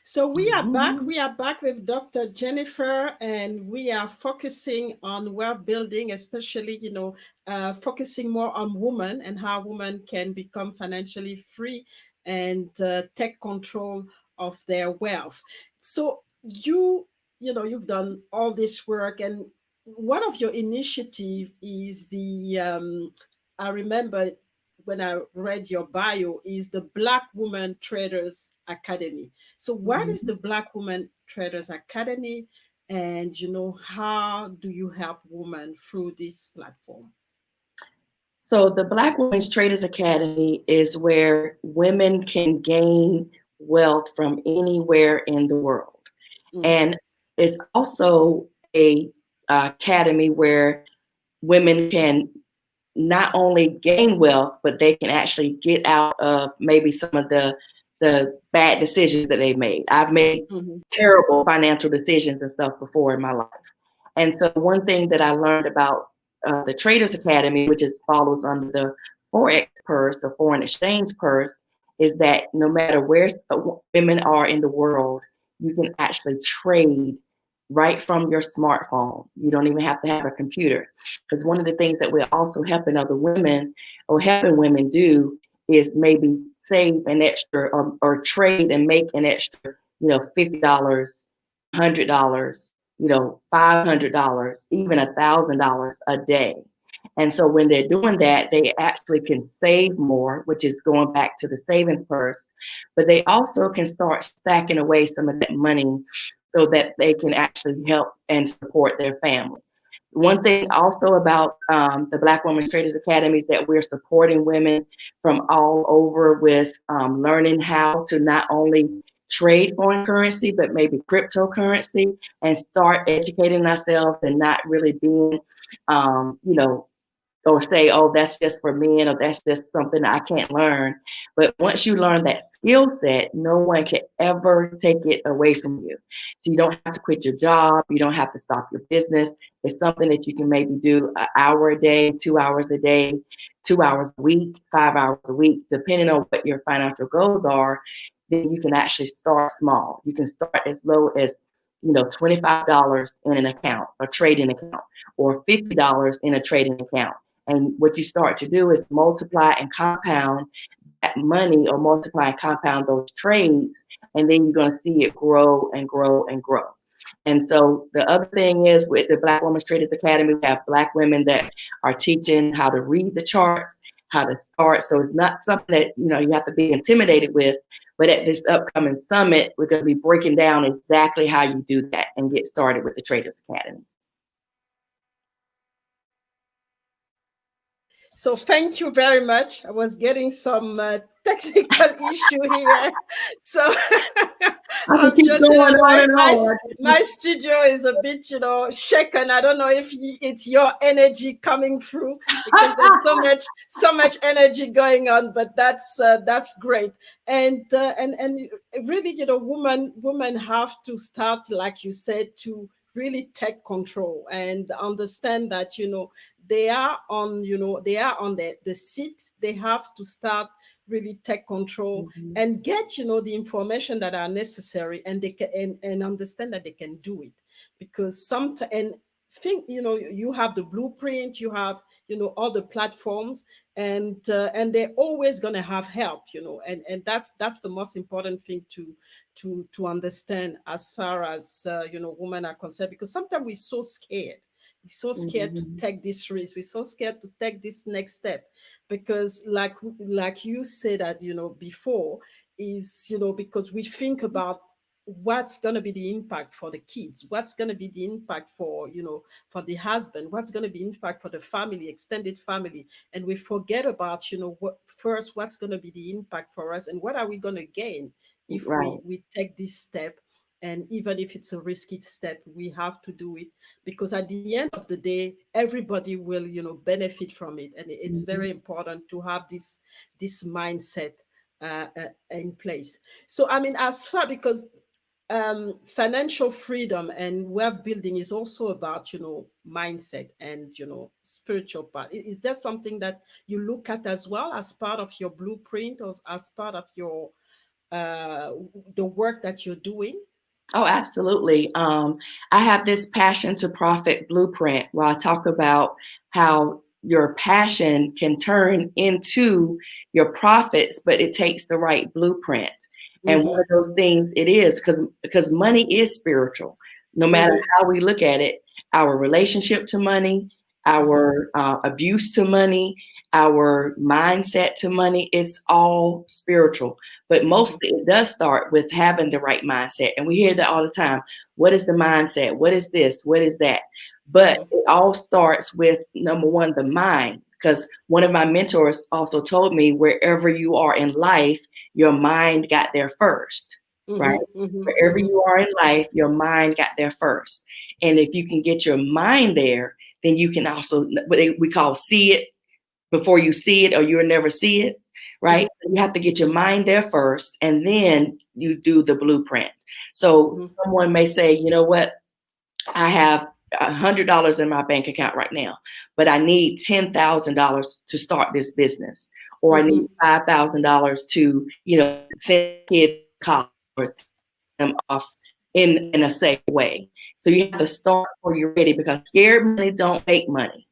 So we are back. We are back with Dr. Jennifer, and we are focusing on wealth building, especially, focusing more on women and how women can become financially free and take control of their wealth. So you've done all this work, and one of your initiative is I remember when I read your bio, is the Black Woman Traders Academy. So what is the Black Woman Traders Academy? And, how do you help women through this platform? So the Black Women's Traders Academy is where women can gain wealth from anywhere in the world. Mm-hmm. And it's also a academy where women can not only gain wealth, but they can actually get out of maybe some of the bad decisions that they made. I've made terrible financial decisions and stuff before in my life. And so one thing that I learned about the Traders Academy, which follows under the Forex purse, the foreign exchange purse, is that no matter where women are in the world, you can actually trade right from your smartphone. You don't even have to have a computer. Because one of the things that we're also helping other women or helping women do is maybe save an extra or trade and make an extra, $50, $100, $500, even $1,000 a day. And so when they're doing that, they actually can save more, which is going back to the savings purse, but they also can start stacking away some of that money so that they can actually help and support their family. One thing also about the Black Women's Traders Academy is that we're supporting women from all over with learning how to not only trade foreign currency, but maybe cryptocurrency, and start educating ourselves and not really being, or say, oh, that's just for men, or that's just something I can't learn. But once you learn that skill set, no one can ever take it away from you. So you don't have to quit your job. You don't have to stop your business. It's something that you can maybe do an hour a day, 2 hours a day, 2 hours a week, 5 hours a week, depending on what your financial goals are. Then you can actually start small. You can start as low as $25 in an account, a trading account, or $50 in a trading account. And what you start to do is multiply and compound that money, or multiply and compound those trades. And then you're going to see it grow and grow and grow. And so the other thing is, with the Black Women's Traders Academy, we have Black women that are teaching how to read the charts, how to start. So it's not something that, you have to be intimidated with. But at this upcoming summit, we're going to be breaking down exactly how you do that and get started with the Traders Academy. So thank you very much. I was getting some technical issue here. So I'm just, my studio is a bit, shaken. I don't know if it's your energy coming through, because there's so much energy going on, but that's great. And really, women have to start, like you said, to really take control and understand that, they are on the seat. They have to start really take control and get, the information that are necessary, and they can and understand that they can do it. Because sometimes, and think, you have the blueprint, you have, all the platforms, and they're always going to have help, and that's the most important thing to understand, as far as women are concerned, because sometimes we're so scared. We're so scared to take this risk. We're so scared to take this next step, because like you said that, before, is, because we think about what's going to be the impact for the kids, what's going to be the impact for, for the husband, what's going to be impact for the family, extended family. And we forget about, what's going to be the impact for us, and what are we going to gain if we take this step. And even if it's a risky step, we have to do it, because at the end of the day, everybody will, benefit from it. And it's very important to have this mindset in place. So, I mean, as far, because financial freedom and wealth building is also about, mindset and, spiritual part. Is that something that you look at as well, as part of your blueprint, or as part of your the work that you're doing? Oh, absolutely. I have this Passion to Profit blueprint where I talk about how your passion can turn into your profits, but it takes the right blueprint. And one of those things it is, because money is spiritual. No matter how we look at it, our relationship to money, our abuse to money, our mindset to money, is all spiritual. But mostly it does start with having the right mindset. And we hear that all the time. What is the mindset? What is this? What is that? But it all starts with, number one, the mind. Because one of my mentors also told me, wherever you are in life, your mind got there first, right? Wherever you are in life, your mind got there first. And if you can get your mind there, then you can also, what we call, see it before you see it, or you'll never see it, right? You have to get your mind there first, and then you do the blueprint. So someone may say, you know what, I have $100 in my bank account right now, but I need $10,000 to start this business, or I need $5,000 to, send kids to college, or send them off in a safe way. So you have to start before you're ready, because scared money don't make money,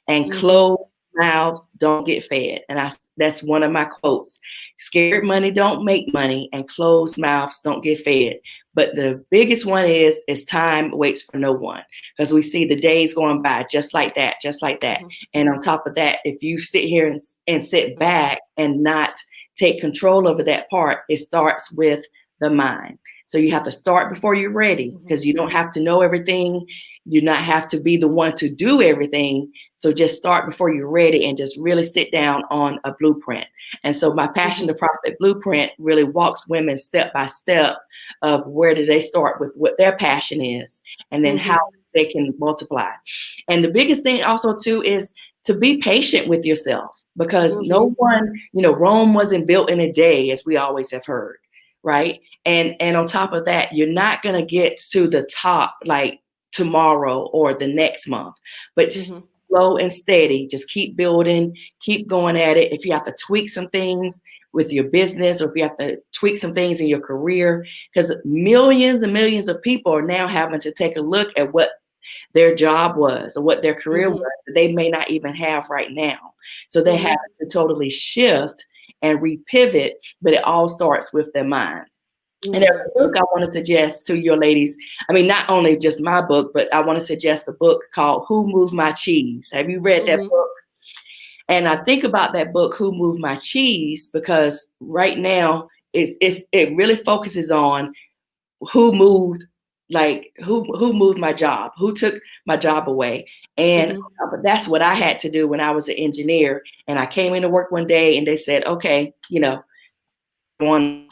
and closed mouths don't get fed. And that's one of my quotes. Scared money don't make money, and closed mouths don't get fed. But the biggest one is time waits for no one, because we see the days going by just like that, just like that. And on top of that, if you sit here and sit back and not take control over that part, it starts with the mind. So you have to start before you're ready, because you don't have to know everything. You not have to be the one to do everything. So just start before you're ready, and just really sit down on a blueprint. And so my Passion to Profit blueprint really walks women step by step of where do they start with what their passion is, and then how they can multiply. And the biggest thing also too is to be patient with yourself, because Mm-hmm. no one, Rome wasn't built in a day, as we always have heard, right? And on top of that, you're not going to get to the top like tomorrow or the next month, but just Mm-hmm. slow and steady. Just keep building, keep going at it. If you have to tweak some things with your business, or if you have to tweak some things in your career, because millions and millions of people are now having to take a look at what their job was or what their career was that they may not even have right now. So they have to totally shift and repivot, but it all starts with their mind. And there's a book I want to suggest to your ladies. I mean, not only just my book, but I want to suggest a book called Who Moved My Cheese. Have you read that book? And I think about that book, Who Moved My Cheese, because right now it really focuses on who moved, like who moved my job, who took my job away. And but that's what I had to do when I was an engineer. And I came into work one day and they said, okay, I want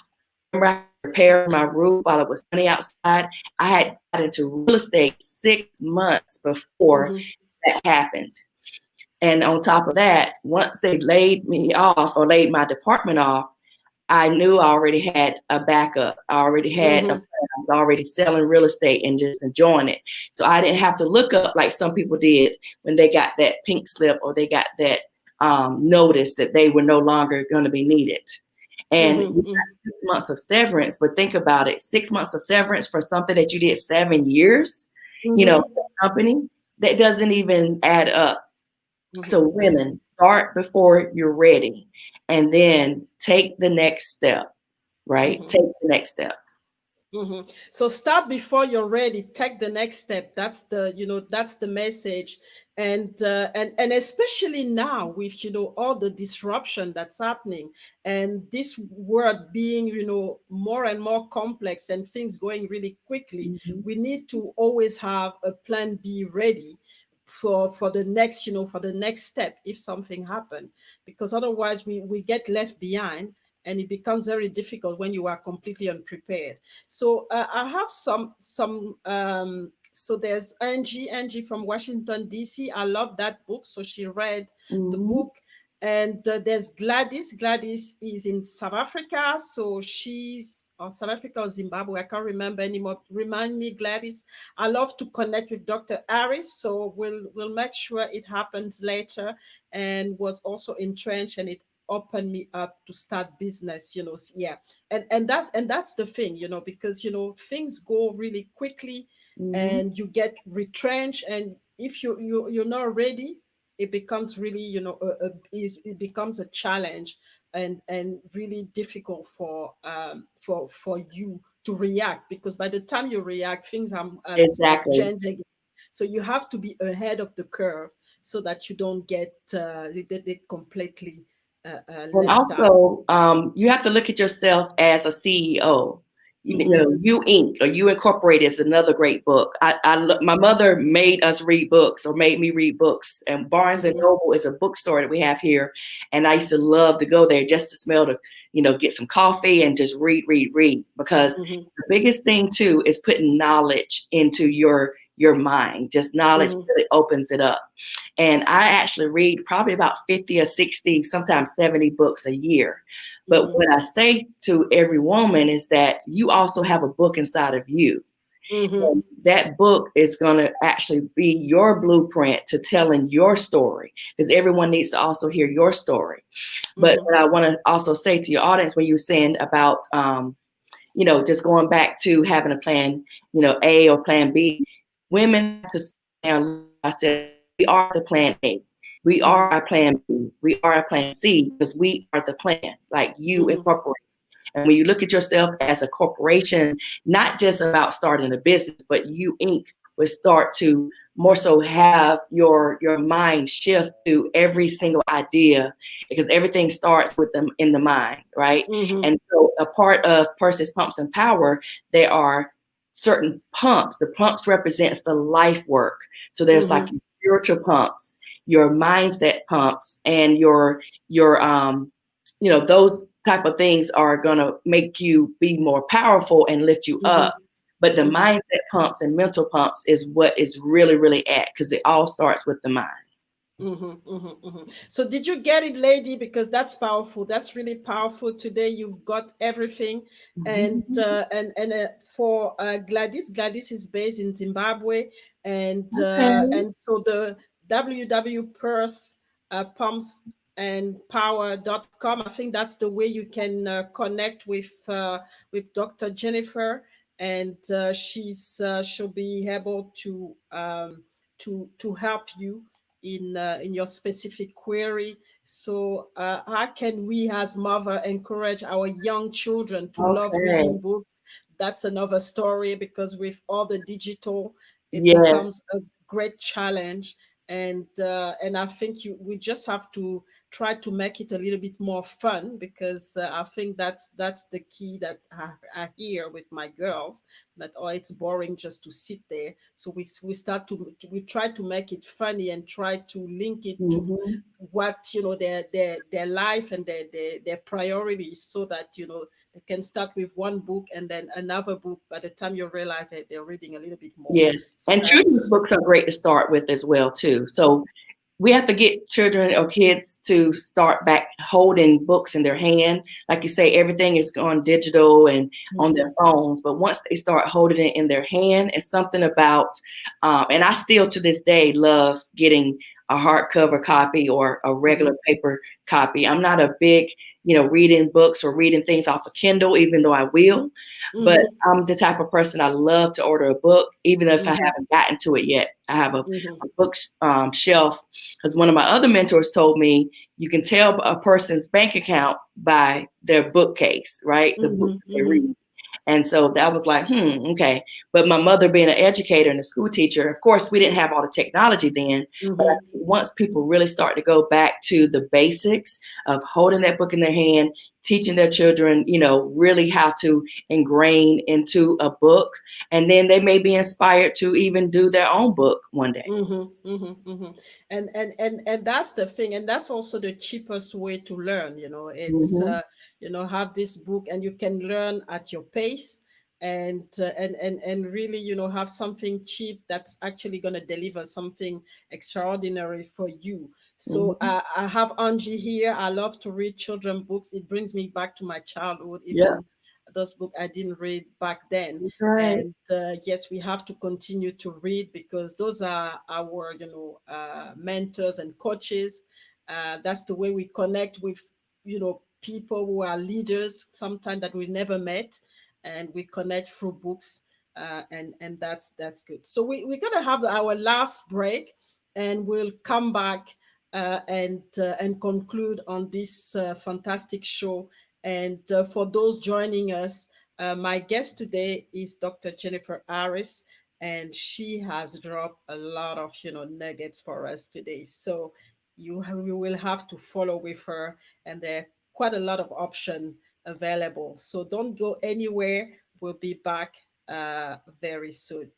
to repair my roof while it was sunny outside. I had got into real estate 6 months before that happened. And on top of that, once they laid me off or laid my department off, I knew I already had a backup. I already had a plan. I was already selling real estate and just enjoying it. So I didn't have to look up like some people did when they got that pink slip or they got that notice that they were no longer going to be needed. And we got 6 months of severance, but think about it, 6 months of severance for something that you did 7 years, the company, that doesn't even add up. So women, start before you're ready, and then take the next step, right? Take the next step. So start before you're ready. Take the next step. That's that's the message, and especially now with all the disruption that's happening, and this world being more and more complex and things going really quickly. We need to always have a plan B ready for the next for the next step if something happened, because otherwise we get left behind, and it becomes very difficult when you are completely unprepared. So I have so there's Angie from Washington DC. I love that book, so she read the book. And there's Gladys. Gladys is in South Africa, so she's South Africa or Zimbabwe. I can't remember anymore. Remind me, Gladys. I love to connect with Dr. Harris, so we'll make sure it happens later. And was also entrenched, and it opened me up to start business. Yeah, and that's the thing, because things go really quickly, and you get retrenched, and if you're not ready, it becomes really it becomes a challenge, and really difficult for you to react, because by the time you react, things are sort of Exactly. changing. So you have to be ahead of the curve, so that you don't get completely And left out. also, you have to look at yourself as a CEO. You Inc. or You Incorporated is another great book. My mother made us read books, or made me read books. And Barnes and Noble is a bookstore that we have here. And I used to love to go there just to smell get some coffee and just read. Because the biggest thing too is putting knowledge into your mind. Just knowledge really opens it up. And I actually read probably about 50 or 60, sometimes 70 books a year. But what I say to every woman is that you also have a book inside of you. And that book is going to actually be your blueprint to telling your story, because everyone needs to also hear your story. But what I want to also say to your audience, when you were saying about, just going back to having a plan, A or plan B, women have to stand. I said, we are the plan A. We are our plan B. We are our plan C, because we are the plan, like You Incorporate. And when you look at yourself as a corporation, not just about starting a business, but You Inc. would start to more so have your mind shift to every single idea, because everything starts with them in the mind, right? And so a part of Purses, Pumps, and Power, there are certain pumps. The pumps represents the life work. So there's like your spiritual pumps, your mindset pumps, and your those type of things are going to make you be more powerful and lift you up. But the mindset pumps and mental pumps is what is really, really at, because it all starts with the mind. So did you get it, lady? Because that's powerful. That's really powerful. Today you've got everything, and Mhm. for Gladys, Gladys is based in Zimbabwe, Okay. and so the WW Purse pumps and power.com. I think that's the way you can connect with Dr. Jennifer, and she'll be able to help you in your specific query. So how can we as mother encourage our young children to love reading Okay. books? That's another story, because with all the digital, it Yes. becomes a great challenge. And I think we just have to try to make it a little bit more fun, because I think that's the key that I hear with my girls, that oh, it's boring just to sit there. So we try to make it funny and try to link it to Mhm. what their life and their priorities, so that they can start with one book and then another book by the time you realize that they're reading a little bit more. Yes. So And children's that's books are great to start with as well too. So we have to get children or kids to start back holding books in their hand. Like you say, everything is on digital and on their Mhm, phones. But once they start holding it in their hand, it's something about, and I still to this day love getting a hardcover copy or a regular mhm, paper copy. I'm not a big, reading books or reading things off of Kindle, even though I will. But mhm, I'm the type of person I love to order a book, even if I mhm, haven't gotten to it yet. I have a mhm, book shelf because one of my other mentors told me you can tell a person's bank account by their bookcase, right? The book mhm, they mhm, read. And so that was like, okay. But my mother being an educator and a school teacher, of course, we didn't have all the technology then. But I mhm, think once people really start to go back to the basics of holding that book in their hand, teaching their children, really how to ingrain into a book, and then they may be inspired to even do their own book one day. and that's the thing, and that's also the cheapest way to learn. It's Hmm. have this book, and you can learn at your pace, and really have something cheap that's actually going to deliver something extraordinary for you. So Hmm. I have Angie here. I love to read children books. It brings me back to my childhood, Yeah, even those books I didn't read back then. that's right. And yes, we have to continue to read, because those are our mentors and coaches. That's the way we connect with people who are leaders, sometimes that we never met, and we connect through books. And that's good. So we're gonna have our last break, and we'll come back and conclude on this fantastic show. And for those joining us, my guest today is Dr. Jennifer Harris, and she has dropped a lot of nuggets for us today. So you will have to follow with her, and there are quite a lot of options available. So don't go anywhere. We'll be back very soon.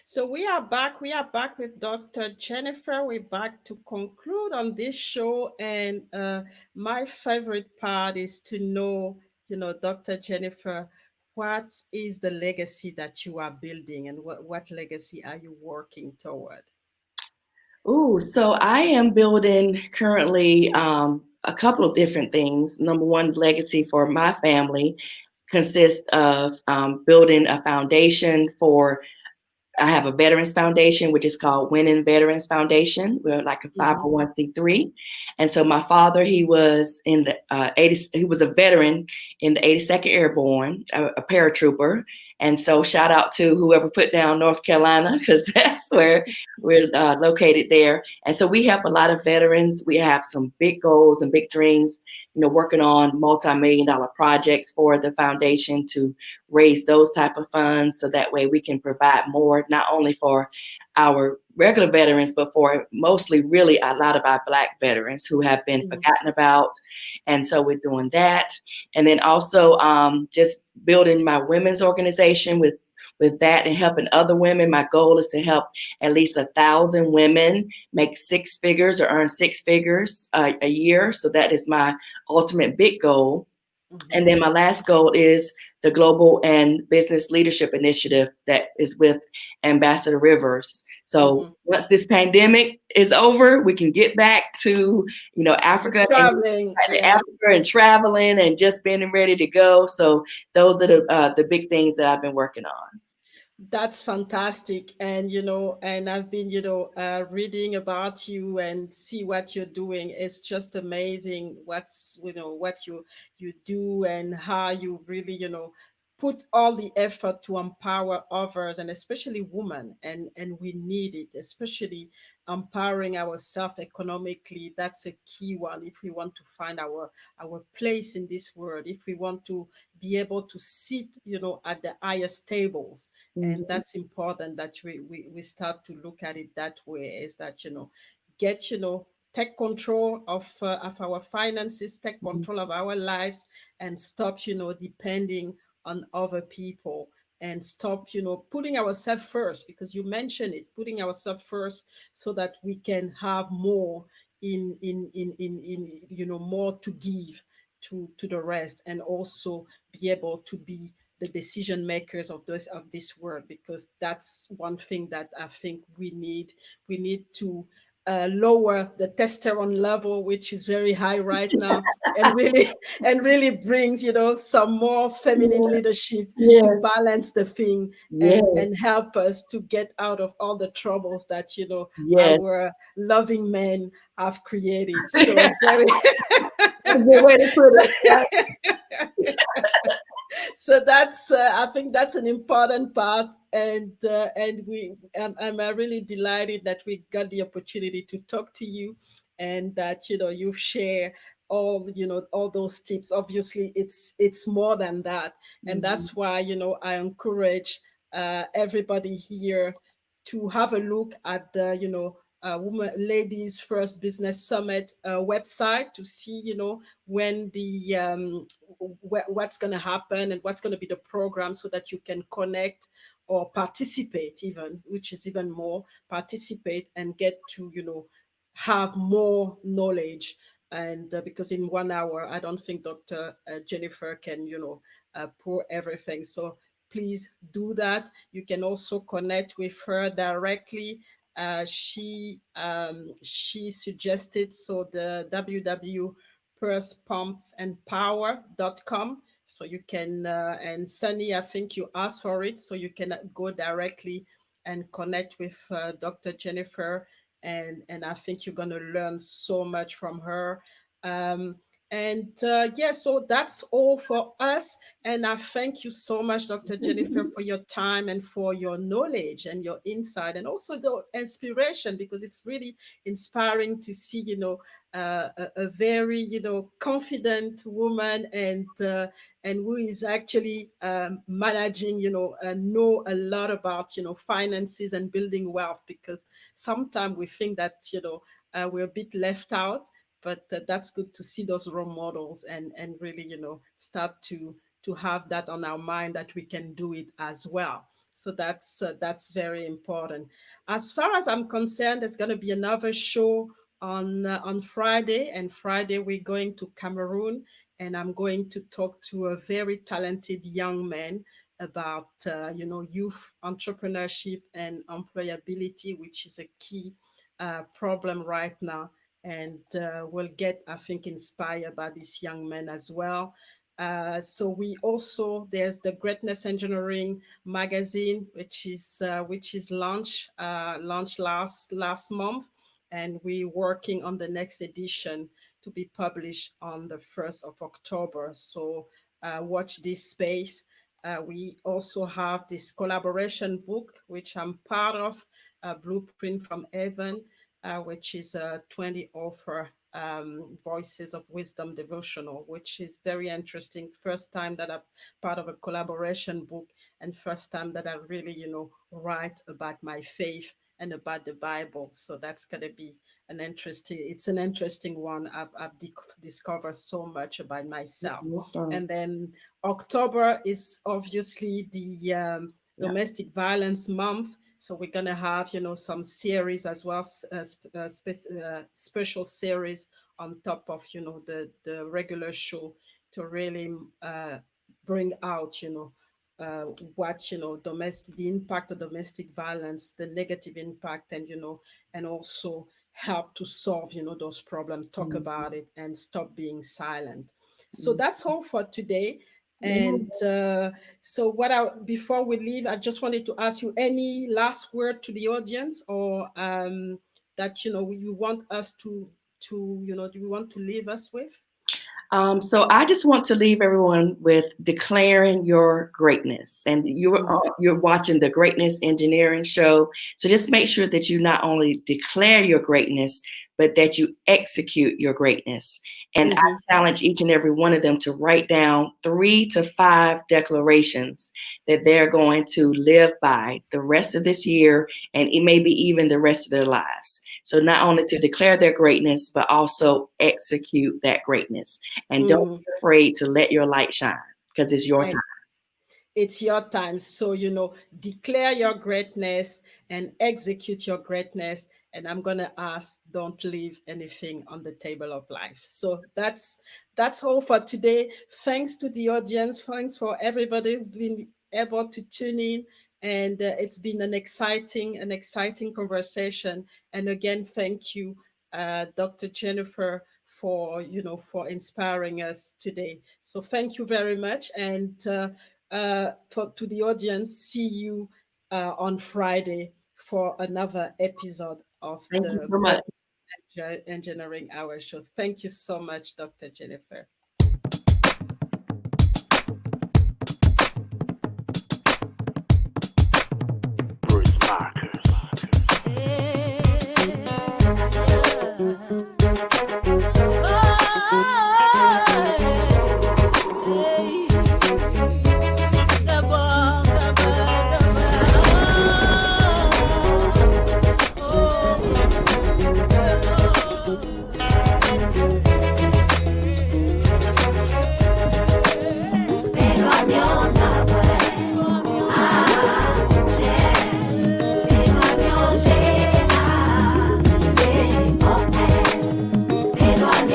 So we are back. We are back with Dr. Jennifer. We're back to conclude on this show. And my favorite part is to know, Dr. Jennifer, what is the legacy that you are building, and what legacy are you working toward? Ooh, so I am building currently a couple of different things. Number one, legacy for my family. consists of building a foundation for. I have a veterans foundation, which is called Winning Veterans Foundation. We're like a Mm-hmm. 501c3. And so my father, he was in the he was a veteran in the 82nd Airborne, a paratrooper. And so shout out to whoever put down North Carolina, because that's where we're located there. And so we help a lot of veterans. We have some big goals and big dreams, working on multi-million-dollar projects for the foundation to raise those type of funds, so that way we can provide more, not only for our regular veterans, but for mostly really a lot of our Black veterans who have been forgotten about. And so we're doing that. And then also just building my women's organization with that and helping other women. My goal is to help at least 1,000 women make six figures or earn six figures a year. So that is my ultimate big goal. Mm-hmm. And then my last goal is the Global and Business Leadership Initiative that is with Ambassador Rivers. So once this pandemic is over, we can get back to, Africa traveling, Africa and traveling and just being ready to go. So those are the big things that I've been working on. That's fantastic. And, and I've been, reading about you and see what you're doing. It's just amazing what you do and how you really, put all the effort to empower others and especially women. And we need it, especially empowering ourselves economically. That's a key one if we want to find our place in this world, if we want to be able to sit, at the highest tables. And that's important that we start to look at it that way, is that get take control of our finances, take control of our lives, and stop depending on other people, and stop putting ourselves first, because you mentioned it, putting ourselves first, so that we can have more in more to give to the rest, and also be able to be the decision makers of this world, because that's one thing that I think we need to lower the testosterone level, which is very high right now, and really brings some more feminine leadership to balance the thing, and help us to get out of all the troubles that our loving men have created. So very That's a good way to put it. so that's I think that's an important part, and I'm really delighted that we got the opportunity to talk to you, and that you share all those tips. Obviously it's more than that, and that's why I encourage everybody here to have a look at the woman ladies first business summit website, to see when the what's going to happen and what's going to be the program, so that you can connect or participate, even, which is even more, participate and get to have more knowledge. And because in 1 hour I don't think Dr. Jennifer can pour everything. So please do that. You can also connect with her directly. She suggested, so the www.pursepumpsandpower.com. So you can and Sunny, I think you asked for it, so you can go directly and connect with Dr. Jennifer, and I think you're going to learn so much from her. Um, and yeah, so that's all for us. And I thank you so much, Dr. Jennifer, for your time and for your knowledge and your insight, and also the inspiration, because it's really inspiring to see, a very, confident woman, and who is actually managing, know a lot about, finances and building wealth, because sometimes we think that, we're a bit left out, but that's good to see those role models, and really start to have that on our mind, that we can do it as well. So that's very important. As far as I'm concerned, there's going to be another show on Friday, and Friday we're going to Cameroon, and I'm going to talk to a very talented young man about youth entrepreneurship and employability, which is a key problem right now. And we'll get, I think, inspired by this young man as well. So we also, there's the Greatness Engineering magazine, which is launched last month, and we're working on the next edition to be published on the 1st of October. So watch this space. We also have this collaboration book, which I'm part of, Blueprint from Heaven, which is a 20 author Voices of Wisdom devotional, which is very interesting. First time that I'm part of a collaboration book, and first time that I really, write about my faith and about the Bible. So that's gonna be it's an interesting one. I've discovered so much about myself. Awesome. And then October is obviously the domestic violence month. So we're gonna have, some series as well, special series on top of, the regular show to really bring out, what the impact of domestic violence, the negative impact, and and also help to solve those problems, talk about it, and stop being silent. So that's all for today. And so before we leave, I just wanted to ask you any last word to the audience, or that you want us to do you want to leave us with? So I just want to leave everyone with declaring your greatness. And you're watching the Greatness Engineering Show. So just make sure that you not only declare your greatness, but that you execute your greatness. And I challenge each and every one of them to write down 3 to 5 declarations that they're going to live by the rest of this year, and it may be even the rest of their lives. So not only to declare their greatness, but also execute that greatness. And don't be afraid to let your light shine, because it's your time. It's your time. So, declare your greatness and execute your greatness. And I'm going to ask, don't leave anything on the table of life. So that's all for today. Thanks to the audience. Thanks for everybody who's been able to tune in. And it's been an exciting conversation. And again, thank you, Dr. Jennifer, for inspiring us today. So thank you very much. And to the audience, see you on Friday for another episode of the Engineering Hour shows. Thank you so much, Dr. Jennifer.